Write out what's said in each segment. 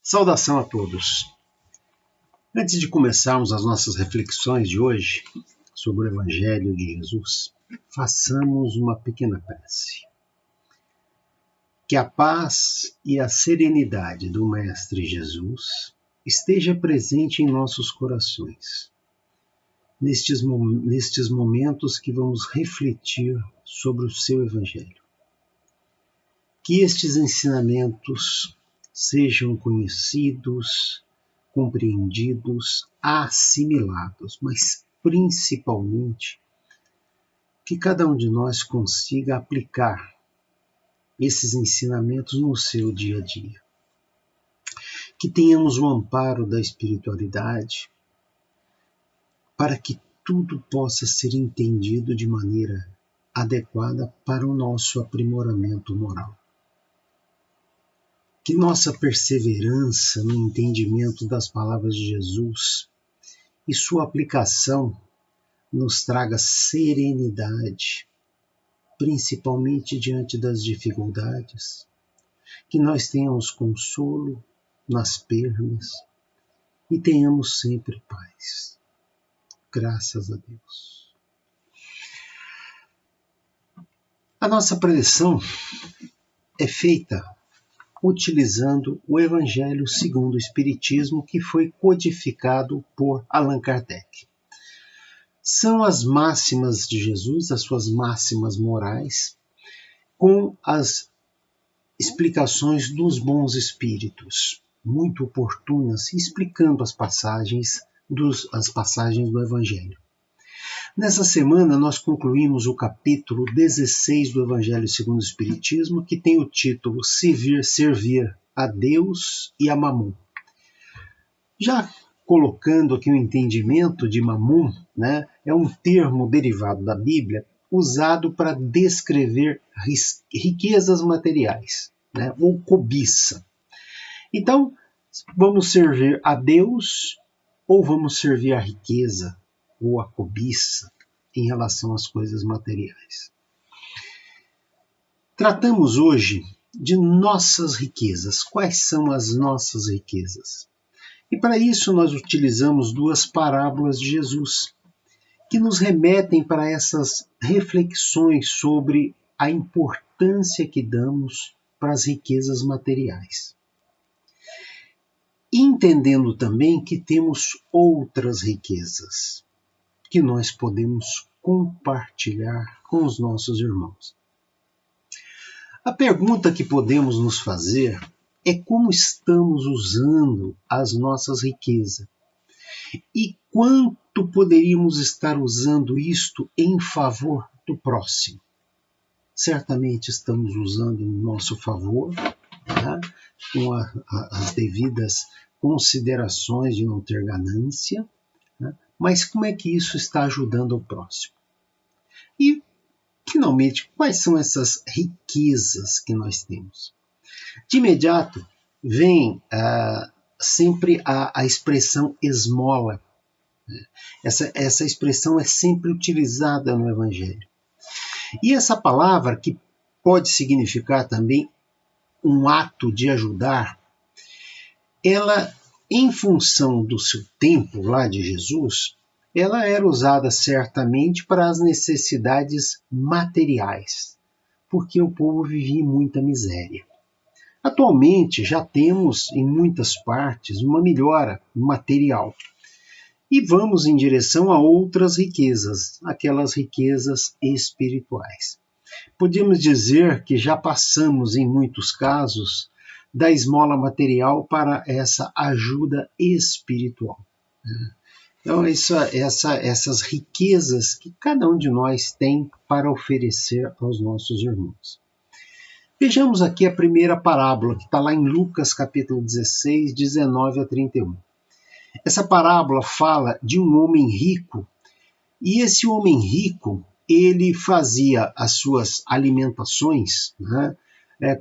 Saudação a todos! Antes de começarmos as nossas reflexões de hoje sobre o Evangelho de Jesus, façamos uma pequena prece. Que a paz e a serenidade do Mestre Jesus esteja presente em nossos corações, nestes momentos que vamos refletir sobre o seu Evangelho. Que estes ensinamentos sejam conhecidos, compreendidos, assimilados, mas principalmente que cada um de nós consiga aplicar esses ensinamentos no seu dia a dia. Que tenhamos o amparo da espiritualidade para que tudo possa ser entendido de maneira adequada para o nosso aprimoramento moral. Que nossa perseverança no entendimento das palavras de Jesus e sua aplicação nos traga serenidade, principalmente diante das dificuldades. Que nós tenhamos consolo nas perdas e tenhamos sempre paz. Graças a Deus. A nossa preleção é feita utilizando o Evangelho segundo o Espiritismo, que foi codificado por Allan Kardec. São as máximas de Jesus, as suas máximas morais, com as explicações dos bons espíritos, muito oportunas, explicando as passagens do Evangelho. Nessa semana, nós concluímos o capítulo 16 do Evangelho segundo o Espiritismo, que tem o título Servir a Deus e a Mamon. Já colocando aqui o entendimento de Mamon, é um termo derivado da Bíblia, usado para descrever riquezas materiais, ou cobiça. Então, vamos servir a Deus ou vamos servir a riqueza ou a cobiça em relação às coisas materiais. Tratamos hoje de nossas riquezas. Quais são as nossas riquezas? E para isso nós utilizamos duas parábolas de Jesus, que nos remetem para essas reflexões sobre a importância que damos para as riquezas materiais. Entendendo também que temos outras riquezas que nós podemos compartilhar com os nossos irmãos. A pergunta que podemos nos fazer é como estamos usando as nossas riquezas e quanto poderíamos estar usando isto em favor do próximo. Certamente estamos usando em nosso favor, com as devidas considerações de não ter ganância, mas como é que isso está ajudando o próximo? E, finalmente, quais são essas riquezas que nós temos? De imediato, vem sempre a expressão esmola. Essa expressão é sempre utilizada no Evangelho. E essa palavra, que pode significar também um ato de ajudar, ela, em função do seu tempo lá de Jesus, ela era usada certamente para as necessidades materiais, porque o povo vivia em muita miséria. Atualmente já temos em muitas partes uma melhora material e vamos em direção a outras riquezas, aquelas riquezas espirituais. Podemos dizer que já passamos em muitos casos da esmola material para essa ajuda espiritual. Então, essas riquezas que cada um de nós tem para oferecer aos nossos irmãos. Vejamos aqui a primeira parábola, que está lá em Lucas, capítulo 16, 19 a 31. Essa parábola fala de um homem rico, e esse homem rico, ele fazia as suas alimentações,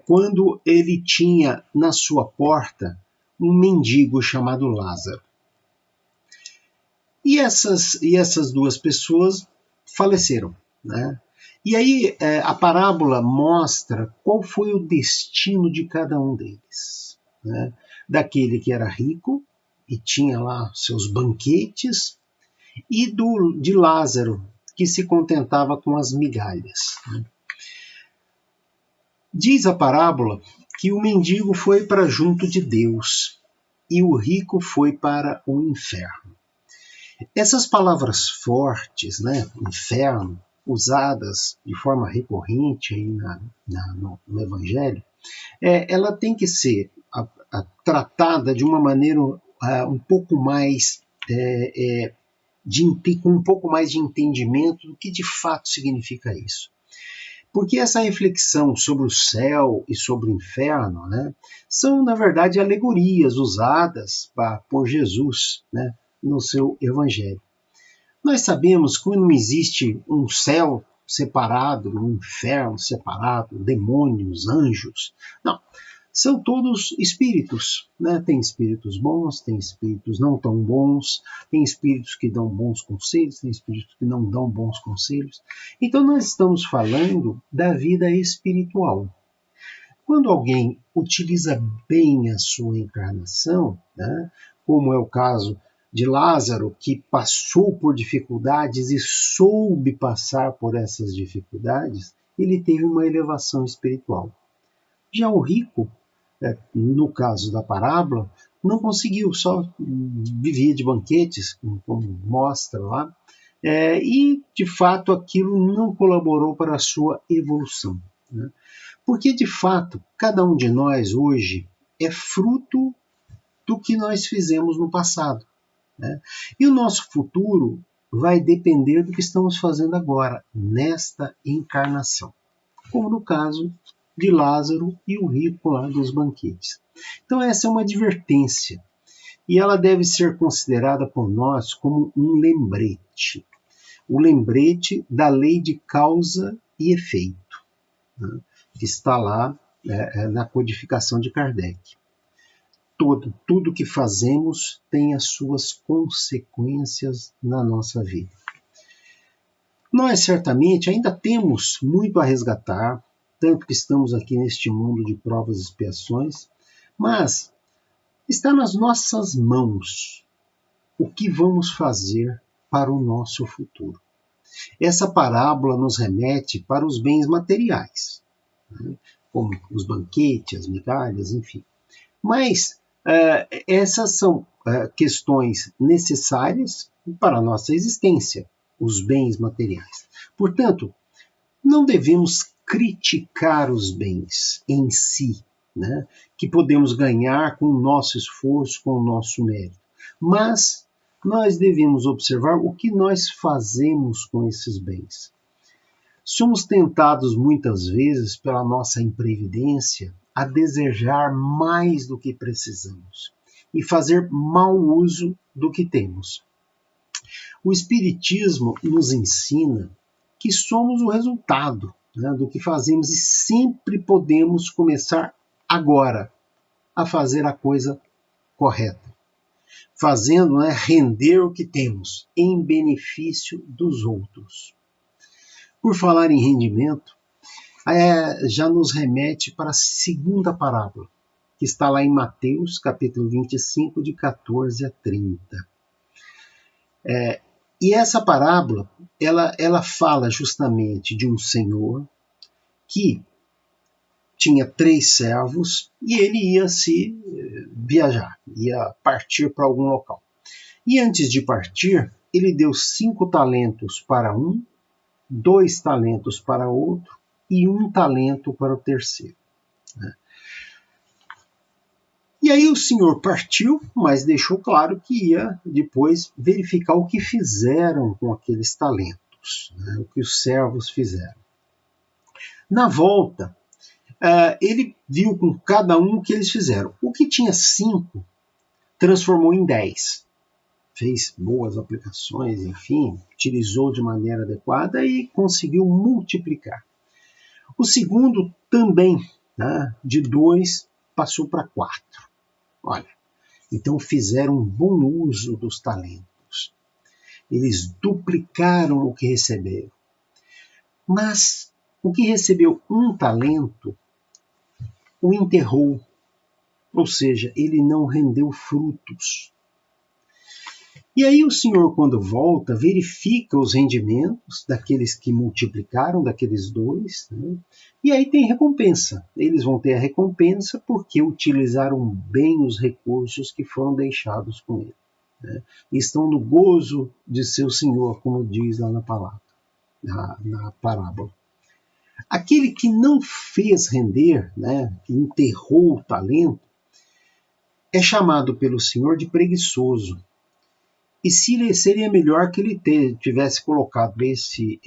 quando ele tinha na sua porta um mendigo chamado Lázaro. E essas duas pessoas faleceram. E aí a parábola mostra qual foi o destino de cada um deles. né, daquele que era rico e tinha lá seus banquetes, e de Lázaro, que se contentava com as migalhas. Diz a parábola que o mendigo foi para junto de Deus e o rico foi para o inferno. Essas palavras fortes, né, inferno, usadas de forma recorrente aí no Evangelho, ela tem que ser tratada de uma maneira um pouco mais com um pouco mais de entendimento do que de fato significa isso. Porque essa reflexão sobre o céu e sobre o inferno, né, são, na verdade, alegorias usadas por Jesus, né, no seu Evangelho. Nós sabemos que não existe um céu separado, um inferno separado, demônios, anjos. Não. São todos espíritos, né? Tem espíritos bons, tem espíritos não tão bons, tem espíritos que dão bons conselhos, tem espíritos que não dão bons conselhos. Então nós estamos falando da vida espiritual. Quando alguém utiliza bem a sua encarnação, né, como é o caso de Lázaro, que passou por dificuldades e soube passar por essas dificuldades, ele teve uma elevação espiritual. Já o rico, no caso da parábola, não conseguiu, só vivia de banquetes, como mostra lá, e de fato aquilo não colaborou para a sua evolução. Né? Porque de fato, cada um de nós hoje é fruto do que nós fizemos no passado. Né? E o nosso futuro vai depender do que estamos fazendo agora, nesta encarnação. Como no caso de Lázaro e o rico lá dos banquetes. Então essa é uma advertência e ela deve ser considerada por nós como um lembrete. O lembrete da lei de causa e efeito, né, que está lá na codificação de Kardec. Tudo que fazemos tem as suas consequências na nossa vida. Nós certamente ainda temos muito a resgatar, tanto que estamos aqui neste mundo de provas e expiações, mas está nas nossas mãos o que vamos fazer para o nosso futuro. Essa parábola nos remete para os bens materiais, né, como os banquetes, as migalhas, enfim. Mas essas são questões necessárias para a nossa existência, os bens materiais. Portanto, não devemos criticar os bens em si, né, que podemos ganhar com o nosso esforço, com o nosso mérito. Mas nós devemos observar o que nós fazemos com esses bens. Somos tentados muitas vezes pela nossa imprevidência a desejar mais do que precisamos e fazer mau uso do que temos. O Espiritismo nos ensina que somos o resultado, né, do que fazemos e sempre podemos começar agora a fazer a coisa correta, fazendo, né, render o que temos em benefício dos outros. Por falar em rendimento, já nos remete para a segunda parábola, que está lá em Mateus, capítulo 25, de 14 a 30. E essa parábola, ela fala justamente de um senhor que tinha 3 servos e ele ia se viajar, ia partir para algum local. E antes de partir, ele deu 5 talentos para um, 2 talentos para outro e 1 talento para o terceiro. Né? E aí o senhor partiu, mas deixou claro que ia depois verificar o que fizeram com aqueles talentos, né? O que os servos fizeram. Na volta, ele viu com cada um o que eles fizeram. O que tinha 5 transformou em 10. Fez boas aplicações, enfim, utilizou de maneira adequada e conseguiu multiplicar. O segundo também, né, de 2 passou para 4. Olha, então fizeram um bom uso dos talentos. Eles duplicaram o que receberam. Mas o que recebeu 1 talento o enterrou, ou seja, ele não rendeu frutos. E aí o Senhor, quando volta, verifica os rendimentos daqueles que multiplicaram, daqueles dois, né? E aí tem recompensa. Eles vão ter a recompensa porque utilizaram bem os recursos que foram deixados com ele, né? E estão no gozo de seu Senhor, como diz lá na palavra, na parábola. Aquele que não fez render, né, que enterrou o talento, é chamado pelo Senhor de preguiçoso. E seria melhor que ele tivesse colocado esse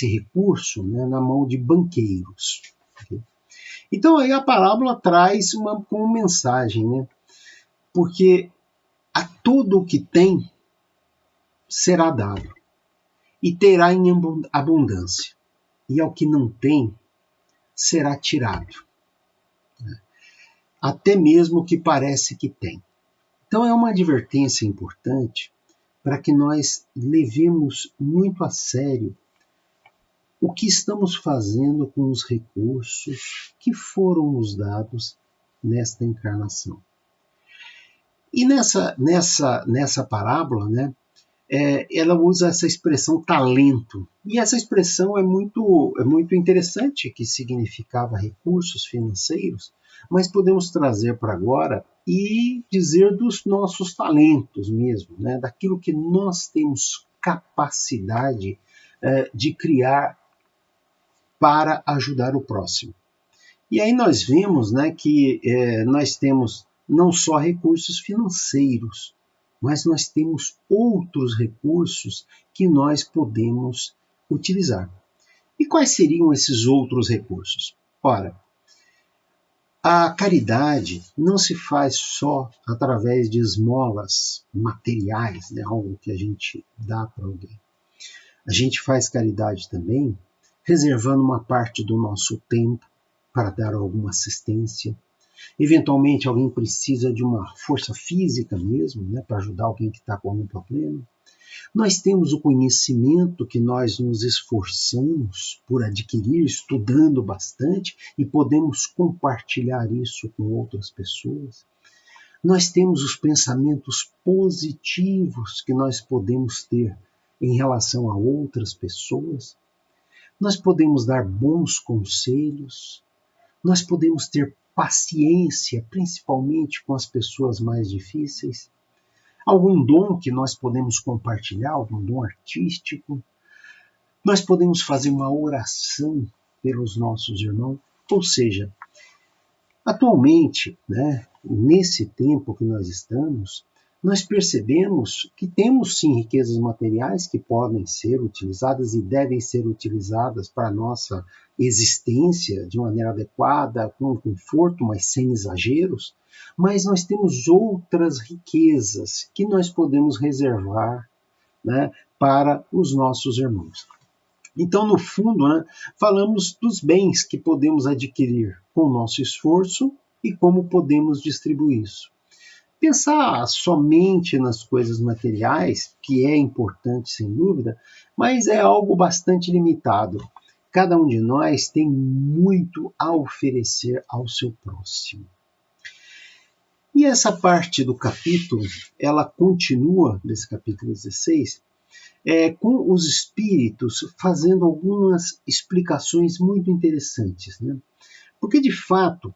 recurso, né, na mão de banqueiros. Então aí a parábola traz uma mensagem, né? Porque a todo o que tem será dado e terá em abundância, e ao que não tem será tirado, né? Até mesmo o que parece que tem. Então é uma advertência importante para que nós levemos muito a sério o que estamos fazendo com os recursos que foram nos dados nesta encarnação. E nessa parábola, né, ela usa essa expressão talento. E essa expressão é muito interessante, que significava recursos financeiros, mas podemos trazer para agora e dizer dos nossos talentos mesmo, né, daquilo que nós temos capacidade de criar para ajudar o próximo. E aí nós vimos, né, que nós temos não só recursos financeiros, mas nós temos outros recursos que nós podemos utilizar. E quais seriam esses outros recursos? Ora, a caridade não se faz só através de esmolas materiais, né, algo que a gente dá para alguém. A gente faz caridade também reservando uma parte do nosso tempo para dar alguma assistência. Eventualmente alguém precisa de uma força física mesmo, né, para ajudar alguém que está com algum problema. Nós temos o conhecimento que nós nos esforçamos por adquirir, estudando bastante, e podemos compartilhar isso com outras pessoas. Nós temos os pensamentos positivos que nós podemos ter em relação a outras pessoas. Nós podemos dar bons conselhos. Nós podemos ter paciência, principalmente com as pessoas mais difíceis. Algum dom que nós podemos compartilhar, algum dom artístico. Nós podemos fazer uma oração pelos nossos irmãos. Ou seja, atualmente, né, nesse tempo que nós estamos, nós percebemos que temos sim riquezas materiais que podem ser utilizadas e devem ser utilizadas para a nossa existência de maneira adequada, com conforto, mas sem exageros, mas nós temos outras riquezas que nós podemos reservar, né, para os nossos irmãos. Então, no fundo, né, falamos dos bens que podemos adquirir com o nosso esforço e como podemos distribuir isso. Pensar somente nas coisas materiais, que é importante sem dúvida, mas é algo bastante limitado. Cada um de nós tem muito a oferecer ao seu próximo. E essa parte do capítulo, ela continua, nesse capítulo 16, com os espíritos fazendo algumas explicações muito interessantes, né? Porque, de fato,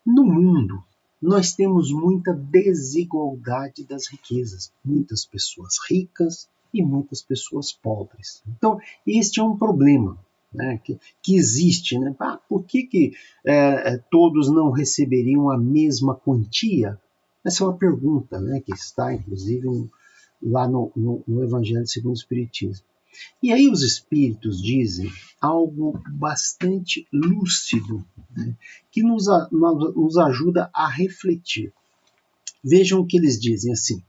no mundo, nós temos muita desigualdade das riquezas. Muitas pessoas ricas e muitas pessoas pobres. Então, este é um problema, né, que existe. Né? Por que todos não receberiam a mesma quantia? Essa é uma pergunta, né, que está, inclusive, lá no Evangelho segundo o Espiritismo. E aí os espíritos dizem algo bastante lúcido, né, que nos ajuda a refletir. Vejam o que eles dizem assim.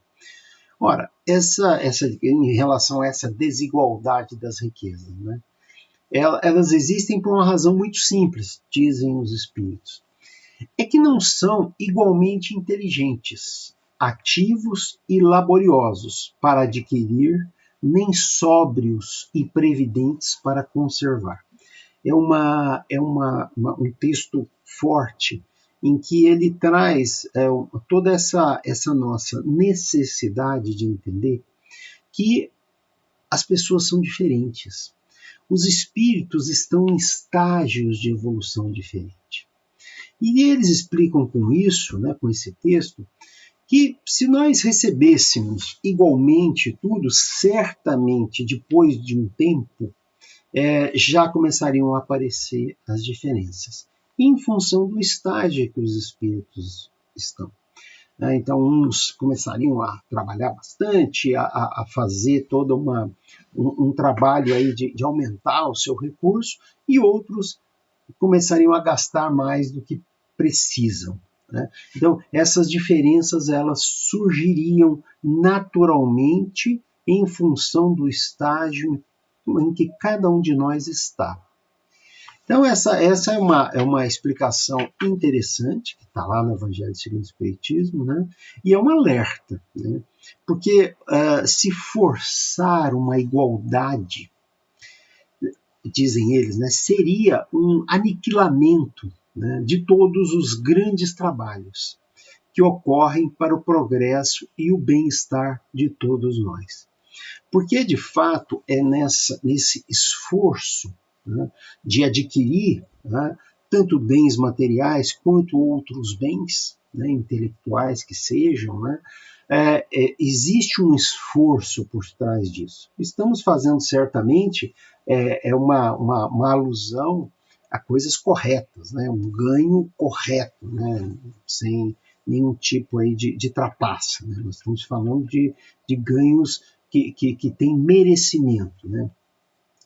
Ora, em relação a essa desigualdade das riquezas, né, elas existem por uma razão muito simples, dizem os espíritos. É que não são igualmente inteligentes, ativos e laboriosos para adquirir, nem sóbrios e previdentes para conservar. É um texto forte em que ele traz toda essa nossa necessidade de entender que as pessoas são diferentes. Os espíritos estão em estágios de evolução diferente. E eles explicam com isso, né, com esse texto, que se nós recebêssemos igualmente tudo, certamente depois de um tempo, já começariam a aparecer as diferenças, em função do estágio que os espíritos estão. Então, uns começariam a trabalhar bastante, a fazer todo um trabalho aí de aumentar o seu recurso, e outros começariam a gastar mais do que precisam. Né? Então, essas diferenças elas surgiriam naturalmente em função do estágio em que cada um de nós está. Então, essa é uma explicação interessante, que está lá no Evangelho segundo o Espiritismo, né? E é um alerta, né? Porque se forçar uma igualdade, dizem eles, né, seria um aniquilamento, né, de todos os grandes trabalhos que ocorrem para o progresso e o bem-estar de todos nós. Porque, de fato, é nesse esforço, né, de adquirir, né, tanto bens materiais quanto outros bens, né, intelectuais que sejam, né, existe um esforço por trás disso. Estamos fazendo certamente uma alusão a coisas corretas, né, um ganho correto, né, sem nenhum tipo aí de trapaça. Né? Nós estamos falando de ganhos que têm merecimento. Né?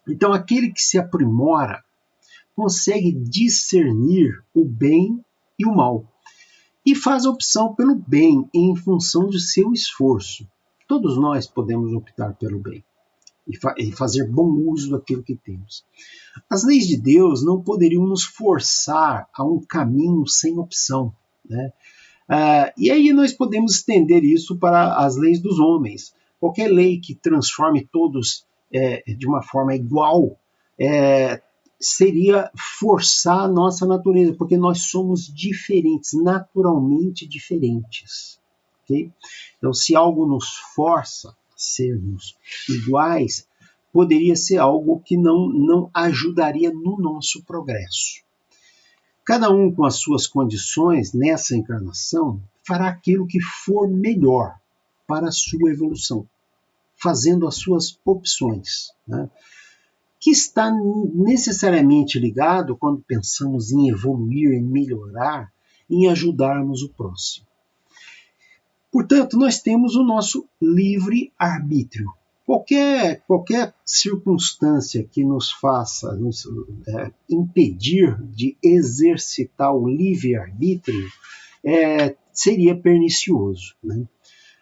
Então, aquele que se aprimora consegue discernir o bem e o mal e faz a opção pelo bem em função de seu esforço. Todos nós podemos optar pelo bem e fazer bom uso daquilo que temos. As leis de Deus não poderiam nos forçar a um caminho sem opção. Né? E aí nós podemos estender isso para as leis dos homens. Qualquer lei que transforme todos de uma forma igual seria forçar a nossa natureza, porque nós somos diferentes, naturalmente diferentes. Okay? Então, se algo nos força a sermos iguais, poderia ser algo que não ajudaria no nosso progresso. Cada um com as suas condições nessa encarnação fará aquilo que for melhor para a sua evolução, fazendo as suas opções, né? Que está necessariamente ligado, quando pensamos em evoluir, em melhorar, em ajudarmos o próximo. Portanto, nós temos o nosso livre-arbítrio. Qualquer circunstância que nos faça impedir de exercitar o livre-arbítrio seria pernicioso. Né?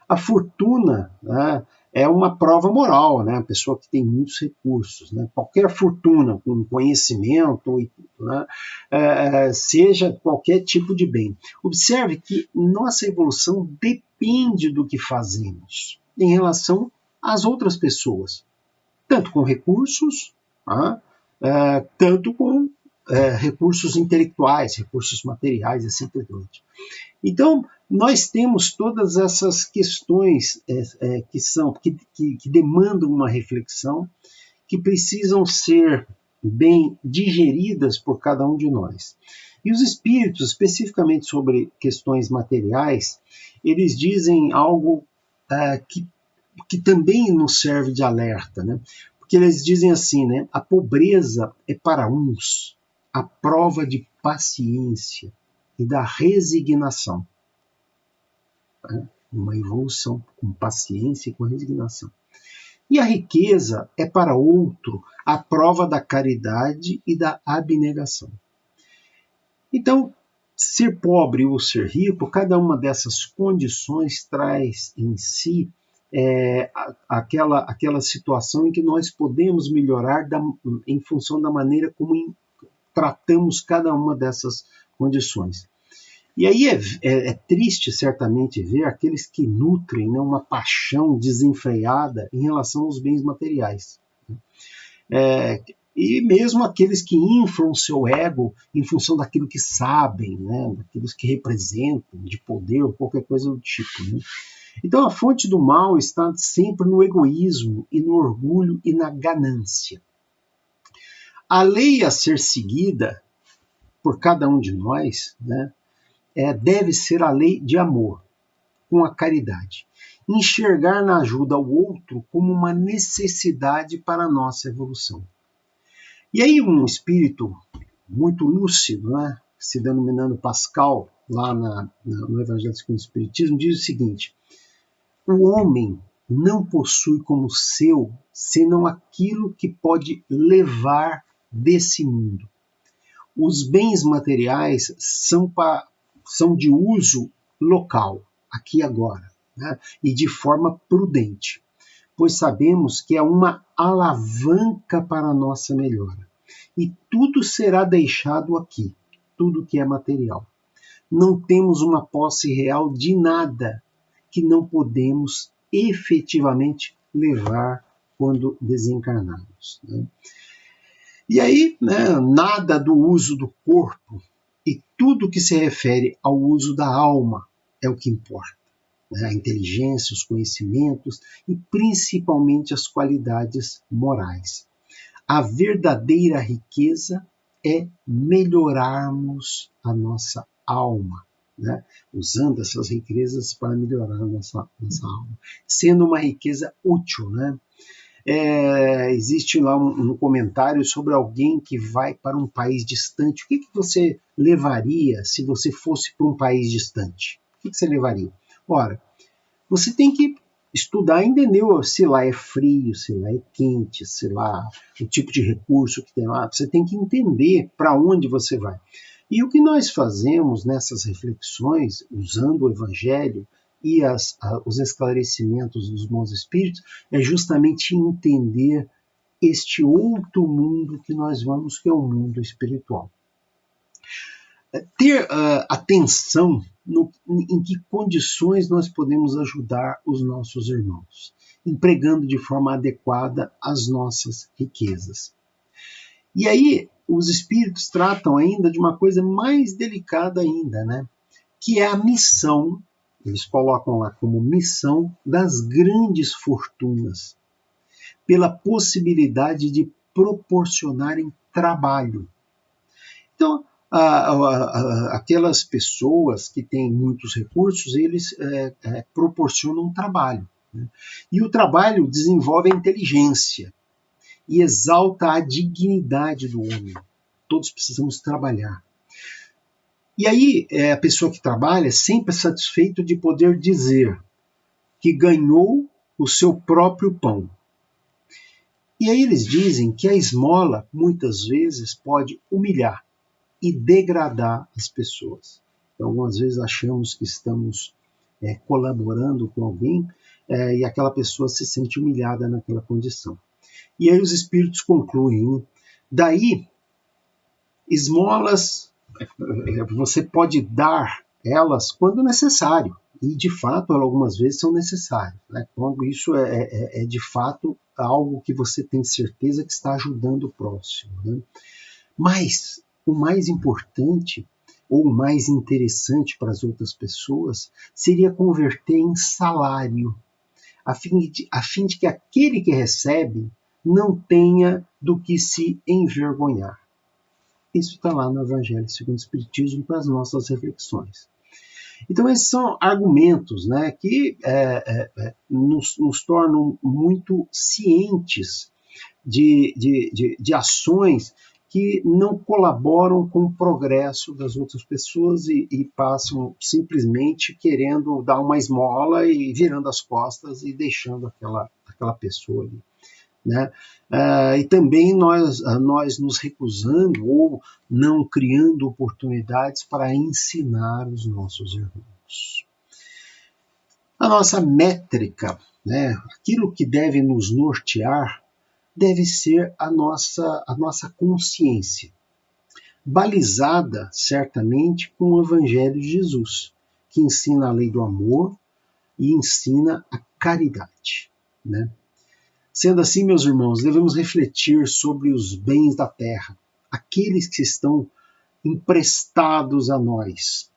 A fortuna, né, é uma prova moral, né? A pessoa que tem muitos recursos. Né? Qualquer fortuna, com conhecimento, né, seja qualquer tipo de bem. Observe que nossa evolução depende do que fazemos em relação às outras pessoas, tanto com recursos, tanto com recursos intelectuais, recursos materiais, assim por diante. Então, nós temos todas essas questões que demandam uma reflexão, que precisam ser bem digeridas por cada um de nós. E os espíritos, especificamente sobre questões materiais, eles dizem algo que também nos serve de alerta, né? Porque eles dizem assim, né? A pobreza é para uns a prova de paciência e da resignação. Uma evolução com paciência e com resignação. E a riqueza é para outro a prova da caridade e da abnegação. Então, ser pobre ou ser rico, cada uma dessas condições traz em si aquela situação em que nós podemos melhorar em função da maneira como tratamos cada uma dessas condições. E aí é triste, certamente, ver aqueles que nutrem, né, uma paixão desenfreada em relação aos bens materiais. E mesmo aqueles que inflam o seu ego em função daquilo que sabem, né? Daqueles que representam, de poder ou qualquer coisa do tipo. Né? Então a fonte do mal está sempre no egoísmo e no orgulho e na ganância. A lei a ser seguida por cada um de nós, né, deve ser a lei de amor, com a caridade. Enxergar na ajuda ao outro como uma necessidade para a nossa evolução. E aí um espírito muito lúcido, né, se denominando Pascal, lá no Evangelho segundo o Espiritismo, diz o seguinte: o homem não possui como seu senão aquilo que pode levar desse mundo. Os bens materiais são de uso local, aqui e agora, né? E de forma prudente, pois sabemos que é uma alavanca para a nossa melhora. E tudo será deixado aqui, tudo que é material. Não temos uma posse real de nada que não podemos efetivamente levar quando desencarnarmos. Né? E aí, né, nada do uso do corpo e tudo que se refere ao uso da alma é o que importa. Né? A inteligência, os conhecimentos e principalmente as qualidades morais. A verdadeira riqueza é melhorarmos a nossa alma, né? Usando essas riquezas para melhorar a nossa alma, sendo uma riqueza útil, né? Existe lá um comentário sobre alguém que vai para um país distante. O que você levaria se você fosse para um país distante? O que você levaria? Ora, você tem que estudar e entender se lá é frio, se lá é quente, se lá o tipo de recurso que tem lá. Você tem que entender para onde você vai. E o que nós fazemos nessas reflexões, usando o Evangelho e os esclarecimentos dos bons espíritos, é justamente entender este outro mundo que nós vamos, que é o mundo espiritual. Ter atenção em que condições nós podemos ajudar os nossos irmãos, empregando de forma adequada as nossas riquezas. E aí, os espíritos tratam ainda de uma coisa mais delicada ainda, né? Que é a missão, eles colocam lá como missão das grandes fortunas, pela possibilidade de proporcionarem trabalho. Então, aquelas pessoas que têm muitos recursos, eles proporcionam trabalho. Né? E o trabalho desenvolve a inteligência e exalta a dignidade do homem. Todos precisamos trabalhar. E aí, a pessoa que trabalha é sempre satisfeito de poder dizer que ganhou o seu próprio pão. E aí eles dizem que a esmola, muitas vezes, pode humilhar e degradar as pessoas. Então, algumas vezes achamos que estamos colaborando com alguém e aquela pessoa se sente humilhada naquela condição. E aí os espíritos concluem, daí, esmolas você pode dar elas quando necessário, e de fato algumas vezes são necessárias, né? Quando isso é de fato algo que você tem certeza que está ajudando o próximo. Né? Mas o mais importante ou o mais interessante para as outras pessoas seria converter em salário, a fim de que aquele que recebe não tenha do que se envergonhar. Isso está lá no Evangelho segundo o Espiritismo para as nossas reflexões. Então, esses são argumentos, né, que nos tornam muito cientes de ações que não colaboram com o progresso das outras pessoas e passam simplesmente querendo dar uma esmola e virando as costas e deixando aquela pessoa ali. Né? E também nós nos recusando ou não criando oportunidades para ensinar os nossos irmãos. A nossa métrica, né, aquilo que deve nos nortear, deve ser a nossa consciência, balizada certamente com o Evangelho de Jesus, que ensina a lei do amor e ensina a caridade. Né? Sendo assim, meus irmãos, devemos refletir sobre os bens da terra, aqueles que estão emprestados a nós,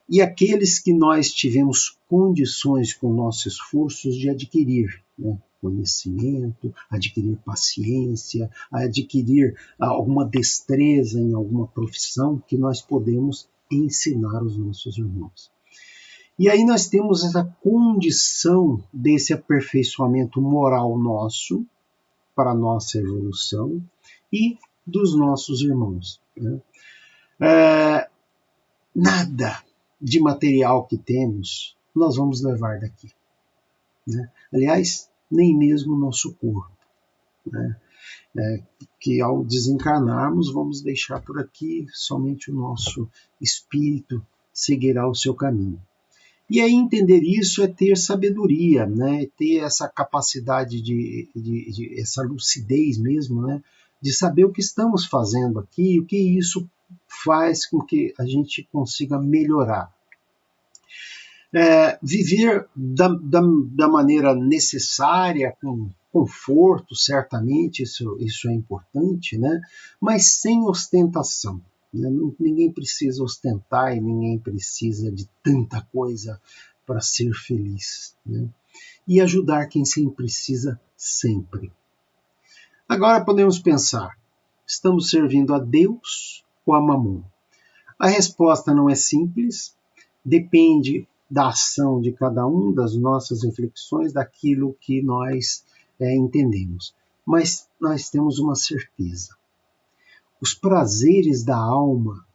e aqueles que nós tivemos condições com nossos esforços de adquirir, né? Conhecimento, adquirir paciência, adquirir alguma destreza em alguma profissão que nós podemos ensinar aos nossos irmãos. E aí nós temos essa condição desse aperfeiçoamento moral nosso, para a nossa evolução, e dos nossos irmãos, né? Nada de material que temos nós vamos levar daqui, né? Aliás, nem mesmo o nosso corpo, né? Que ao desencarnarmos vamos deixar por aqui, somente o nosso espírito seguirá o seu caminho. E aí entender isso é ter sabedoria, né? Ter essa capacidade essa lucidez mesmo, né? De saber o que estamos fazendo aqui, o que isso faz com que a gente consiga melhorar. Viver da maneira necessária, com conforto, certamente, isso é importante, né? Mas sem ostentação. Né? Ninguém precisa ostentar e ninguém precisa de tanta coisa para ser feliz. Né? E ajudar quem sempre precisa, sempre. Agora podemos pensar, estamos servindo a Deus ou a Mamon? A resposta não é simples, depende da ação de cada um, das nossas reflexões, daquilo que nós entendemos. Mas nós temos uma certeza. Os prazeres da alma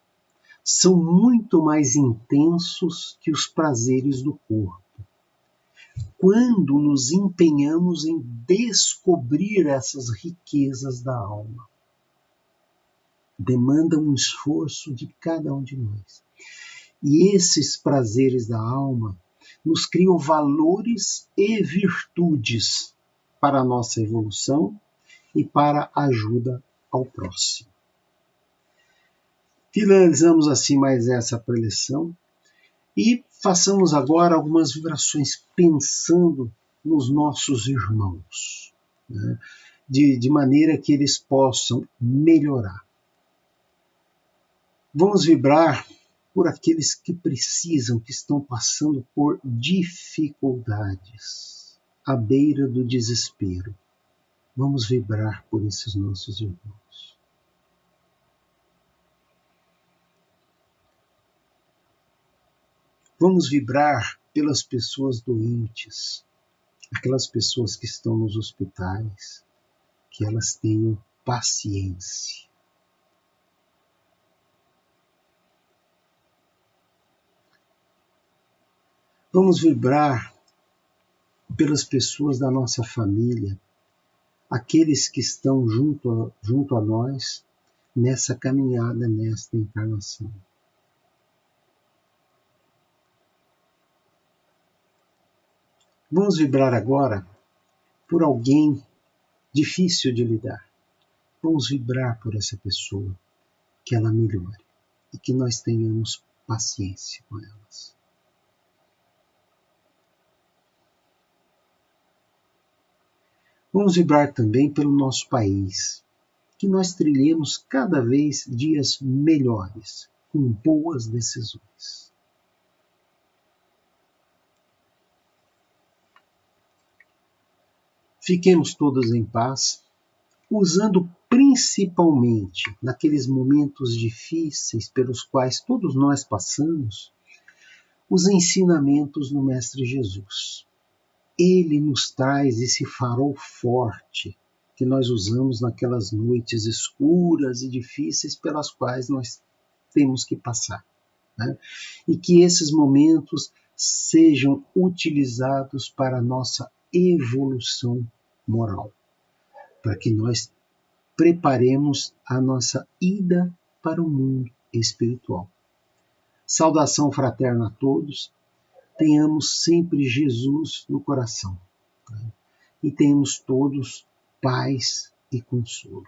são muito mais intensos que os prazeres do corpo. Quando nos empenhamos em descobrir essas riquezas da alma, demanda um esforço de cada um de nós. E esses prazeres da alma nos criam valores e virtudes para a nossa evolução e para a ajuda ao próximo. Finalizamos assim mais essa preleção e façamos agora algumas vibrações pensando nos nossos irmãos, né? de maneira que eles possam melhorar. Vamos vibrar por aqueles que precisam, que estão passando por dificuldades, à beira do desespero. Vamos vibrar por esses nossos irmãos. Vamos vibrar pelas pessoas doentes, aquelas pessoas que estão nos hospitais, que elas tenham paciência. Vamos vibrar pelas pessoas da nossa família, aqueles que estão junto a nós nessa caminhada, nesta encarnação. Vamos vibrar agora por alguém difícil de lidar. Vamos vibrar por essa pessoa, que ela melhore e que nós tenhamos paciência com elas. Vamos vibrar também pelo nosso país, que nós trilhemos cada vez dias melhores, com boas decisões. Fiquemos todos em paz, usando principalmente naqueles momentos difíceis pelos quais todos nós passamos, os ensinamentos do Mestre Jesus. Ele nos traz esse farol forte que nós usamos naquelas noites escuras e difíceis pelas quais nós temos que passar, né? E que esses momentos sejam utilizados para a nossa evolução moral, para que nós preparemos a nossa ida para o mundo espiritual. Saudação fraterna a todos, tenhamos sempre Jesus no coração, né? E tenhamos todos paz e consolo.